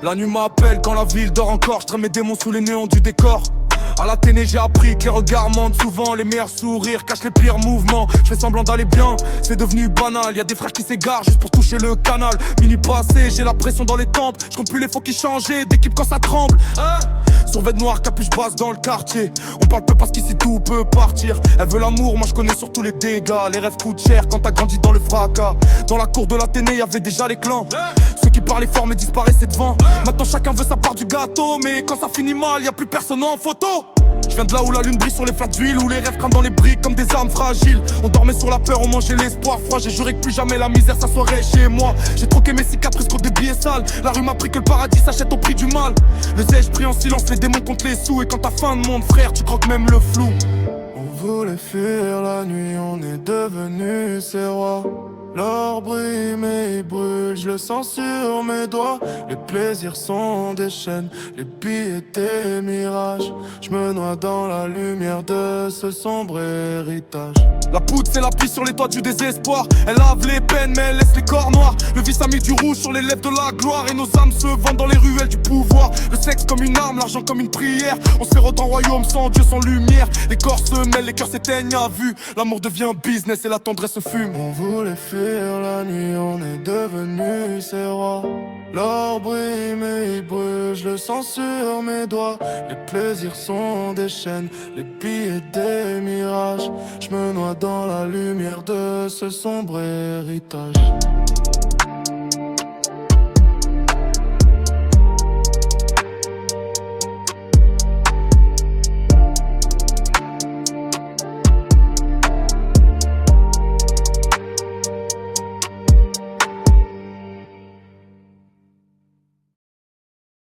La nuit m'appelle quand la ville dort encore. Je traîne mes démons sous les néons du décor. À la télé j'ai appris que les regards mentent souvent. Les meilleurs sourires cachent les pires mouvements. Je fais semblant d'aller bien, c'est devenu banal. Y'a des frères qui s'égarent juste pour toucher le canal. Minuit passé, j'ai la pression dans les tempes. Je compte plus les faux qui changeaient d'équipe quand ça tremble. Survêt noir, capuche basse dans le quartier. On parle peu parce qu'ici tout peut partir. Elle veut l'amour, moi je connais surtout les dégâts. Les rêves coûtent cher quand t'as grandi dans le fracas. Dans la cour de l'Athénée y'avait déjà les clans. Ceux qui parlaient fort mais disparaissaient devant. Maintenant chacun veut sa part du gâteau. Mais quand ça finit mal, y'a plus personne en photo. Je viens de là où la lune brille sur les flaques d'huile, où les rêves crament dans les briques comme des armes fragiles. On dormait sur la peur, on mangeait l'espoir froid. J'ai juré que plus jamais la misère s'assoirait chez moi. J'ai troqué mes cicatrices contre des billets sales. La rue m'a appris que le paradis s'achète au prix du mal. Le zège prie en silence, les démons contre les sous. Et quand t'as faim de monde frère, tu croques même le flou. On voulait fuir la nuit, on est devenus ces rois. L'or brille mais il brûle, je le sens sur mes doigts. Les plaisirs sont des chaînes, les billets des mirages. Je me noie dans la lumière de ce sombre héritage. La poudre c'est la pisse sur les toits du désespoir. Elle lave les peines mais elle laisse les corps noirs. Le vice a mis du rouge sur les lèvres de la gloire. Et nos âmes se vendent dans les ruelles du pouvoir. Le sexe comme une arme, l'argent comme une prière. On se fait en royaume sans Dieu, sans lumière. Les corps se mêlent, les cœurs s'éteignent à vue. L'amour devient business et la tendresse se fume. On voulait fuir la nuit, on est devenus ces rois. L'or brille mais il brûle, je le sens sur mes doigts. Les plaisirs sont des chaînes, les billets des mirages. Je me noie dans la lumière de ce sombre héritage.